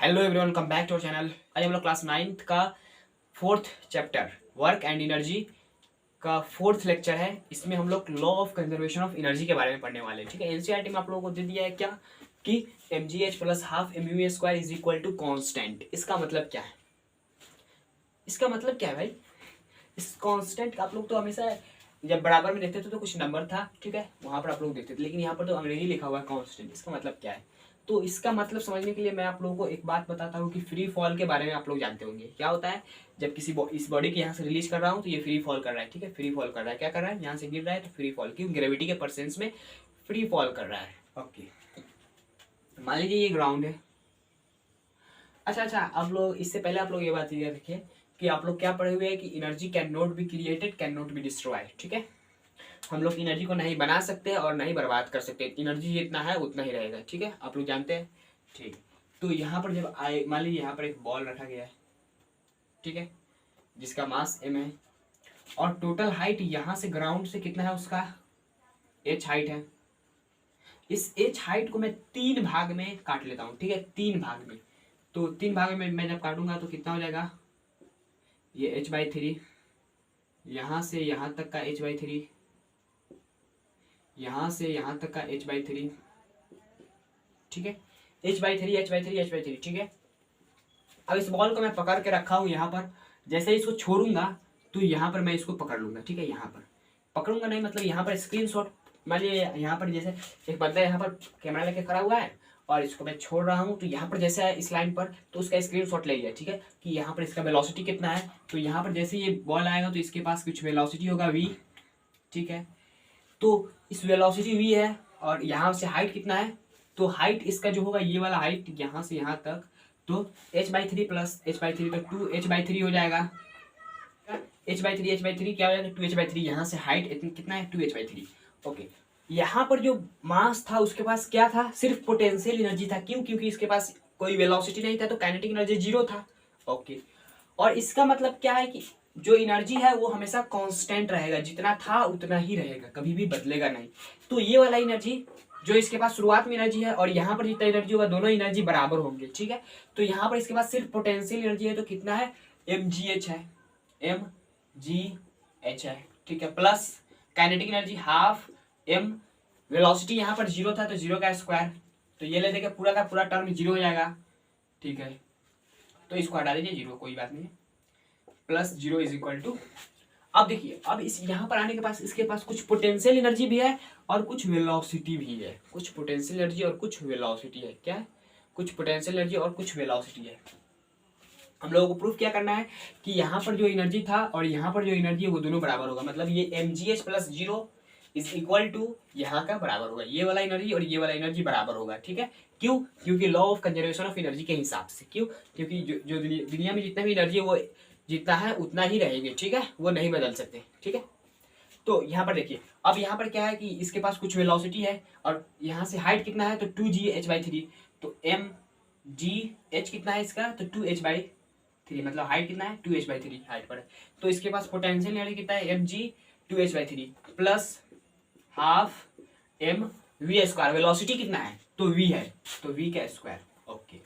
Hello everyone, welcome back to our channel. आज हम लोग क्लास 9th का 4th chapter work and energy का 4th लेक्चर है। इसमें हम लोग law of conservation of energy के बारे में पढ़ने वाले हैं। ठीक है, एनसीईआरटी में आप लोगों को दे दिया है क्या कि mgh plus half mu square is equal to constant. इसका मतलब क्या है? इसका मतलब क्या है भाई? इस कॉन्स्टेंट आप लोग तो हमेशा जब बराबर में देखते थे तो कुछ नंबर था, ठीक है, वहां पर आप लोग देखते थे, लेकिन यहाँ पर तो अंग्रेजी लिखा हुआ है कॉन्स्टेंट। इसका मतलब क्या है? तो इसका मतलब समझने के लिए मैं आप लोगों को एक बात बताता हूँ कि फ्री फॉल के बारे में आप लोग जानते होंगे। क्या होता है जब किसी इस बॉडी के यहाँ से रिलीज कर रहा हूँ तो ये फ्री फॉल कर रहा है। ठीक है, फ्री फॉल कर रहा है। क्या कर रहा है? यहाँ से गिर रहा है तो फ्री फॉल, क्यों? ग्रेविटी के परसेंस में फ्री फॉल कर रहा है। ओके, मान लीजिए ये ग्राउंड है। अच्छा, आप लोग इससे पहले आप लोग ये बात याद रखिए कि आप लोग क्या पढ़े हुए हैं कि energy can not be created, can not be destroyed. ठीक है, हम लोग एनर्जी को नहीं बना सकते और नहीं बर्बाद कर सकते। एनर्जी जितना है उतना ही रहेगा। ठीक है, आप लोग जानते हैं। ठीक, तो यहाँ पर जब आए, मान लीजिए यहाँ पर एक बॉल रखा गया है, ठीक है, जिसका मास m है और टोटल हाइट यहाँ से ग्राउंड से कितना है? उसका h हाइट है। इस h हाइट को मैं 3 भाग में काट लेता हूँ। ठीक है, 3 भाग में। तो 3 भाग में मैं जब काटूंगा तो कितना हो जाएगा? ये h/3, यहाँ से यहाँ तक का h/3, यहाँ से यहाँ तक का h/3। ठीक है, h/3 h/3 h/3। ठीक है, अब इस बॉल को मैं पकड़ के रखा हूँ यहाँ पर। जैसे ही इसको छोड़ूंगा तो यहाँ पर मैं इसको पकड़ लूंगा। ठीक है, यहाँ पर पकड़ूंगा नहीं, मतलब यहाँ पर स्क्रीनशॉट, मान लीजिए यहाँ पर जैसे एक बंदा यहाँ पर कैमरा लेके खड़ा हुआ है और इसको मैं छोड़ रहा हूँ, तो यहाँ पर जैसे है इस लाइन पर, तो उसका स्क्रीनशॉट ले लिया। ठीक है, कि यहाँ पर इसका वेलोसिटी कितना है। तो यहाँ पर जैसे ये बॉल आएगा तो इसके पास कुछ वेलोसिटी होगा v। ठीक है, तो इस वेलोसिटी v है और यहाँ से हाइट कितना है? तो हाइट इसका जो होगा, ये वाला हाइट यहाँ से यहाँ तक, तो h/3 प्लस h/3 तो 2h/3 हो जाएगा। h/3 क्या हो जाएगा? 2h/3। यहाँ से हाइट कितना है? 2h/3। ओके, यहाँ पर जो मास था उसके पास क्या था? सिर्फ पोटेंशियल एनर्जी था। क्यों? क्योंकि इसके पास कोई वेलोसिटी नहीं था, तो काइनेटिक एनर्जी 0 था। ओके, और इसका मतलब क्या है कि जो एनर्जी है वो हमेशा कांस्टेंट रहेगा, जितना था उतना ही रहेगा, कभी भी बदलेगा नहीं। तो ये वाला एनर्जी जो इसके पास शुरुआत में एनर्जी है और यहाँ पर जितना एनर्जी होगा, दोनों एनर्जी बराबर होंगे। ठीक है, तो यहाँ पर इसके पास सिर्फ पोटेंशियल एनर्जी है, तो कितना है? mgh है, mgh है। ठीक है, plus kinetic energy half m, velocity यहाँ पर 0 था तो 0 का स्क्वायर, तो ये ले देंगे पूरा का पूरा टर्म 0 हो जाएगा। ठीक है, तो इसको हटा दीजिए 0, कोई बात नहीं, प्लस 0 इज इक्वल टू। अब देखिए, अब इस यहाँ पर आने के पास इसके पास कुछ पोटेंशियल एनर्जी भी है और कुछ वेलोसिटी भी है। कुछ पोटेंशियल एनर्जी और कुछ वेलोसिटी है। क्या है? कुछ पोटेंशियल एनर्जी और कुछ वेलोसिटी है। हम लोगों को प्रूफ क्या करना है कि यहाँ पर जो एनर्जी था और यहाँ पर जो एनर्जी है वो दोनों बराबर होगा। मतलब ये mgh plus 0 is equal to यहाँ का बराबर होगा। ये वाला एनर्जी और ये वाला एनर्जी बराबर होगा। ठीक है, क्यों? क्योंकि law of conservation of energy के हिसाब से। क्यों? क्योंकि जो दुनिया में जितना भी एनर्जी है वो जितना है उतना ही रहेंगे। ठीक है, वो नहीं बदल सकते। ठीक है, तो यहाँ पर देखिए, अब यहाँ पर क्या है कि इसके पास कुछ वेलोसिटी है और यहाँ से हाइट कितना है? तो 2gh/3। तो mgh कितना है इसका? तो 2h/3, मतलब हाइट कितना है? 2h/3 हाइट पर है। तो इसके पास पोटेंशियल एनर्जी कितना है? mg 2h/3 plus half m v square. Velocity कितना है? तो v है, तो v का स्क्वायर। ओके,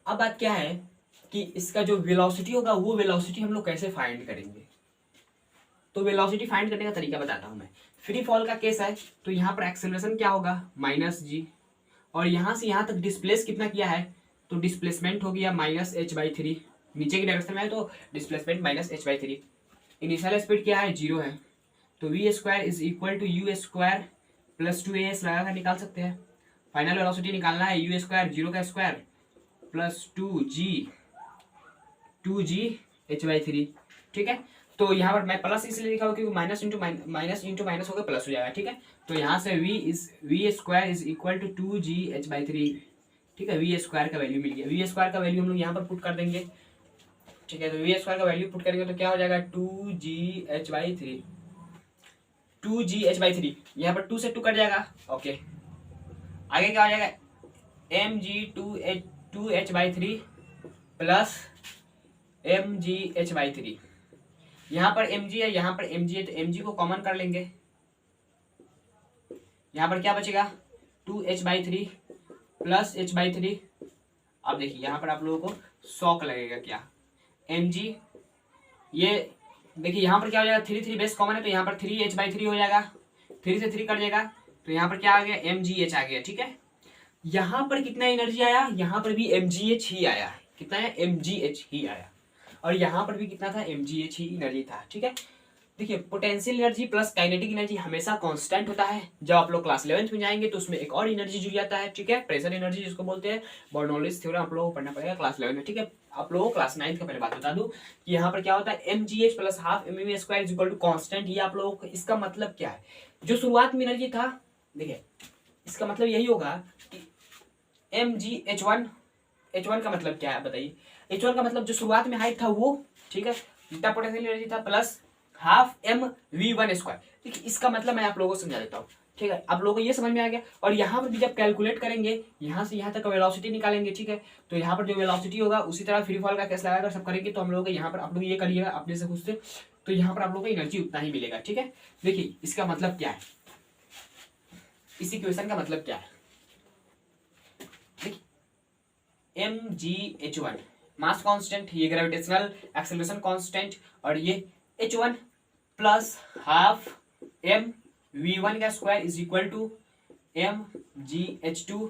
अब बात क्या है कि इसका जो वेलोसिटी होगा वो वेलोसिटी हम लोग कैसे फाइंड करेंगे? तो वेलोसिटी फाइंड करने का तरीका बताता हूं मैं। फ्री फॉल का केस है तो यहाँ पर एक्सेलरेशन क्या होगा? -g, और यहाँ से यहाँ तक डिस्प्लेस कितना किया है? तो डिस्प्लेसमेंट हो गया -h/3। नीचे की डायरेक्शन में है तो डिस्प्लेसमेंट -h/3। इनिशियल स्पीड क्या है? 0 है, तो v square is equal to u square plus 2as लगा कर निकाल सकते हैं। फाइनल वेलोसिटी निकालना है, u स्क्वायर 0 का स्क्वायर प्लस 2g ठीक है, तो यहाँ पर मैं प्लस इसलिए लिखा हुआ क्योंकि माइनस इंटू माइनस होकर प्लस हो जाएगा। ठीक है, तो यहाँ से v square is equal to 2gh/3। ठीक है, v स्क्वायर का वैल्यू मिल गया। v स्क्वायर का वैल्यू हम लोग यहाँ पर पुट कर देंगे। ठीक है, तो v स्क्वायर का वैल्यू पुट करेंगे तो क्या हो जाएगा? 2gh/3 यहाँ पर 2 से 2 कट जाएगा। ओके, आगे क्या हो जाएगा? mg 2h/3 plus mgh/3। यहाँ पर mg है, यहाँ पर mg है, तो mg को कॉमन कर लेंगे। यहाँ पर क्या बचेगा? 2h/3 प्लस h/3 अब देखिए यहाँ पर आप लोगों को शॉक लगेगा क्या, mg, ये देखिए यहाँ पर क्या हो जाएगा, 3 3 बेस कॉमन है तो यहाँ पर 3h/3 हो जाएगा, 3 से 3 कट जाएगा तो यहाँ पर क्या आ गया, mgh आ गया। ठीक है, यहाँ पर कितना एनर्जी आया, यहाँ पर भी mgh ही आया, कितना है, mgh ही आया, और यहाँ पर भी कितना था, mgh ही एनर्जी था। ठीक है, देखिए potential energy plus kinetic energy हमेशा कांस्टेंट होता है। जब आप लोग क्लास 11th में जाएंगे तो उसमें एक और एनर्जी जुड़ जाता है। ठीक है, प्रेशर एनर्जी जिसको बोलते हैं, बर्नौलीज थ्योरम आप लोगों को पढ़ना पड़ेगा क्लास 11 में। ठीक है, आप लोगों को क्लास 9th का पहले बात बता दूं कि यहाँ पर क्या होता है, mgh plus half mv square is equal to constant. ये आप लोगों को, इसका मतलब क्या है, जो शुरुआत में एनर्जी था, देखिए इसका मतलब यही होगा कि mgh1, h1 का मतलब क्या है बताइए, h1 का मतलब जो शुरुआत में हाइट था वो, ठीक है, जितना पोटेंशियल एनर्जी था प्लस हाफ mv1 स्क्वायर। देखिए इसका मतलब मैं आप लोगों को समझा देता हूँ। ठीक है, आप लोगों को ये समझ में आ गया। और यहाँ पर भी जब कैलकुलेट करेंगे, यहाँ से यहाँ तक वेलोसिटी निकालेंगे, ठीक है, तो यहाँ पर जो वेलोसिटी होगा उसी तरह फ्री फॉल का केस लगाकर सब करेंगे तो हम लोगों को यहाँ पर, आप लोग ये करिएगा अपने से खुद से, तो यहाँ पर आप लोगों को एनर्जी उतना ही मिलेगा। ठीक है, देखिए इसका मतलब क्या है, इस इक्वेशन का मतलब क्या है, देखिए mgh1 मास कांस्टेंट, ये ग्रेविटेशनल एक्सेलरेशन कांस्टेंट, और ये h1 प्लस हाफ mv1 का square is equal to mgh2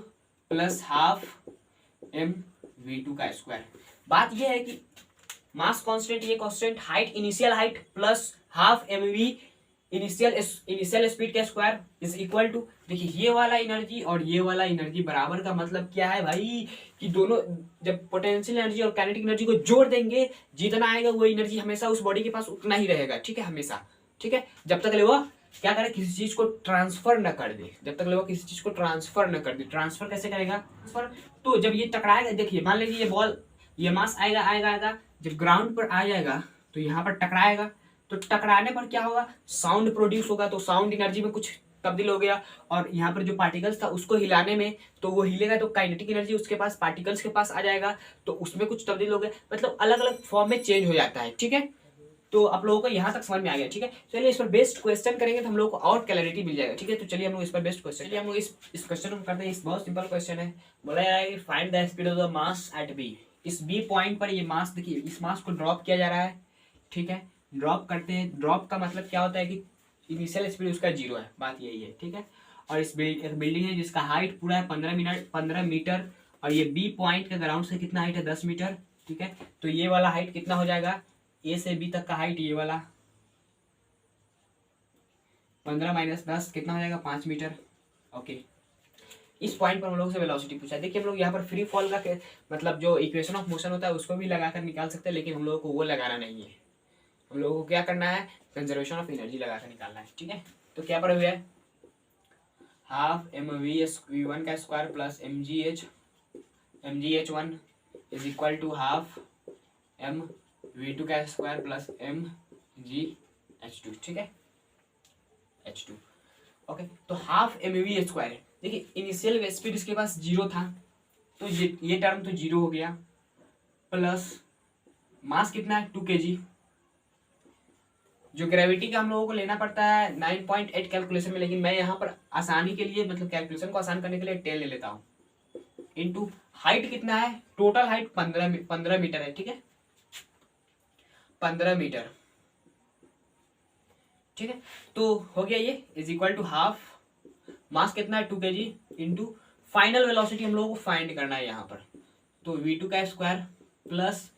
plus half mv2 का स्क्वायर। बात यह है कि मास कांस्टेंट, ये constant, height initial height plus half mv initial speed का स्क्वायर इज इक्वल टू, देखिए ये वाला एनर्जी और ये वाला एनर्जी बराबर का मतलब क्या है भाई, कि दोनों जब पोटेंशियल एनर्जी और काइनेटिक एनर्जी को जोड़ देंगे, जितना आएगा वो एनर्जी हमेशा उस बॉडी के पास उतना ही रहेगा। ठीक है, हमेशा। ठीक है, जब तक ले वो क्या करे, किसी चीज को ट्रांसफर न कर दे, जब तक ले वो किसी चीज को ट्रांसफर न कर दे। ट्रांसफर कैसे करेगा, ट्रांसफर, तो जब ये टकराएगा, देखिए मान लीजिए ये बॉल, ये मास आएगा आएगा आएगा, जब ग्राउंड पर आ जाएगा तो यहाँ पर टकराएगा, तो टकराने पर क्या होगा, साउंड प्रोड्यूस होगा, तो साउंड एनर्जी में कुछ तब्दील हो गया, और यहाँ पर जो पार्टिकल्स था उसको हिलाने में, तो वो हिलेगा तो काइनेटिक एनर्जी उसके पास, पार्टिकल्स के पास आ जाएगा, तो उसमें कुछ तब्दील हो गया, मतलब अलग अलग फॉर्म में चेंज हो जाता है। ठीक है, तो आप लोगों को यहाँ तक समझ में आ गया। ठीक है, चलिए इस पर बेस्ट क्वेश्चन करेंगे तो हम लोग को और क्लैरिटी मिल जाएगा। ठीक है, तो चलिए हम लोग इस पर बेस्ट क्वेश्चन, चलिए हम लोग इस क्वेश्चन को करते हैं। इस बहुत सिंपल क्वेश्चन है, बोला जा रहा है find the speed of the mass at B. इस बी पॉइंट पर ये मास, देखिए इस मास को ड्रॉप किया जा रहा है। ठीक है, ड्रॉप करते हैं, ड्रॉप का मतलब क्या होता है कि इनिशियल स्पीड उसका 0 है, बात यही है। ठीक है, और इस एक बिल्डिंग है जिसका हाइट पूरा है 15 मीटर, और ये बी पॉइंट के ग्राउंड से कितना हाइट है, 10 मीटर। ठीक है, तो ये वाला हाइट कितना हो जाएगा, ए से बी तक का हाइट, ये वाला 15 - 10 कितना हो जाएगा, 5 मीटर। ओके, इस पॉइंट पर हम लोग से वेलोसिटी पूछा है। देखिए हम लोग यहाँ पर फ्री फॉल का मतलब जो इक्वेशन ऑफ मोशन होता है उसको भी लगाकर निकाल सकते हैं, लेकिन हम लोगों को वो लगाना नहीं है। हम लोगों को क्या करना है, कंजर्वेशन ऑफ एनर्जी लगाकर निकालना है। ठीक है, तो क्या पर हुआ है, हाफ mv1 का square plus mgh1 is equal to half mv2 का स्क्वायर प्लस mgh2। ठीक है, h2। ओके, तो हाफ mv स्क्वायर, देखिए इनिशियल स्पीड इसके पास 0 था, तो ये टर्म तो 0 हो गया, प्लस मास कितना है, 2 kg। जो ग्रेविटी का हम लोगों को लेना पड़ता है 9.8 कैलकुलेशन में, लेकिन मैं यहाँ पर आसानी के लिए, मतलब कैलकुलेशन को आसान करने के लिए 10 ले लेता हूँ, इनटू हाइट कितना है, टोटल हाइट 15 मीटर है। ठीक है, 15 मीटर। ठीक है, तो हो गया ये, इज इक्वल टू हाफ, मास कितना है 2 kg, इंटू फाइनल वेलोसिटी हम लोगों को फाइंड करना है यहाँ पर, तो v2 का स्क्वायर प्लस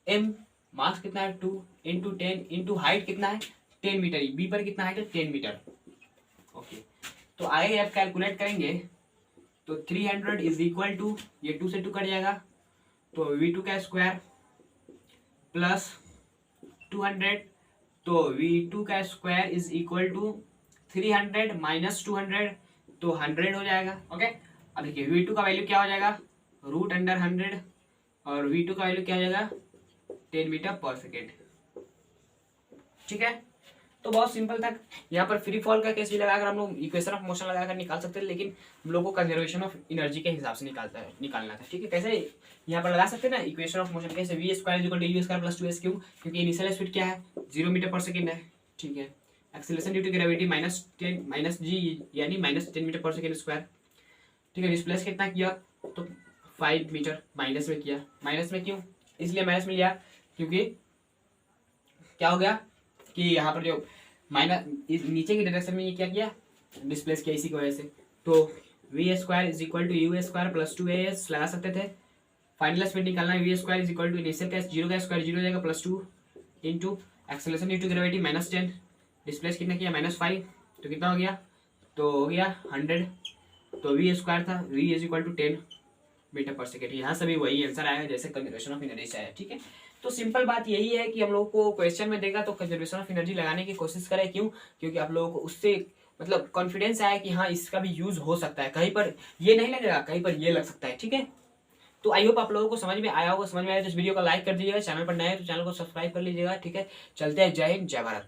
m, मास कितना है 2 इंटू 10 इंटू हाइट कितना है 10 मीटर, बी पर कितना हाइट है 10 मीटर। ओके, तो आगे आप कैलकुलेट करेंगे तो 300 इज इक्वल टू, ये 2 से 2 कट जाएगा, तो v2 का स्क्वायर प्लस 200, तो v2 का square is equal to 300 minus 200, तो 100 हो जाएगा। ओके, अब देखिए v2 का वैल्यू क्या हो जाएगा, √100, और v2 का वैल्यू क्या हो जाएगा 10 मीटर पर सेकेंड। ठीक है, तो बहुत सिंपल था। यहाँ पर फ्री फॉल का केस भी लगाकर हम लोग इक्वेशन ऑफ मोशन लगाकर निकाल सकते हैं, लेकिन हम लोग को कंजर्वेशन ऑफ एनर्जी के हिसाब से निकालना था। ठीक है, कैसे यहाँ पर लगा सकते हैं ना इक्वेशन ऑफ मोशन, कैसे v square equal to u square plus 2s क्यों, क्योंकि इनिशियल स्पीड क्या है 0 मीटर पर सेकेंड है। ठीक है, acceleration due to gravity -10 - g यानी -10 मीटर पर सेकेंड स्क्वायर। ठीक है, डिस्प्लेस कितना किया, तो 5 मीटर माइनस में किया। माइनस में क्यों, इसलिए माइनस में लिया क्योंकि क्या हो गया कि यहाँ पर जो माइनस नीचे की डायरेक्शन में ये क्या किया, डिस्प्लेस किया इसी की वजह से। तो V square is equal to U square plus 2as लगा सकते थे। फाइनल स्पीड निकालना है, V square is equal to initial का जीरो का स्क्वायर जीरो जाएगा plus 2 into acceleration into gravity -10, displace कितना किया -5, तो कितना हो गया, तो हो गया 100। तो वी स्क्वायर था, V is equal to 10 metre पर सेकेंड। यहाँ से भी वही आंसर आया जैसे कंजर्वेशन ऑफ एनर्जी से आया। ठीक है, तो सिंपल बात यही है कि हम लोग को क्वेश्चन में देगा तो कंजर्वेशन ऑफ एनर्जी लगाने की कोशिश करें। क्यों, क्योंकि आप लोगों को उससे मतलब कॉन्फिडेंस आया कि हाँ इसका भी यूज हो सकता है, कहीं पर ये नहीं लगेगा, कहीं पर ये लग सकता है। ठीक है, तो आई होप आप लोगों को समझ में आया होगा। समझ में आया तो इस वीडियो को लाइक कर दीजिएगा, चैनल पर नए हैं तो चैनल को सब्सक्राइब कर लीजिएगा। ठीक है, चलते हैं, जय हिंद जय भारत।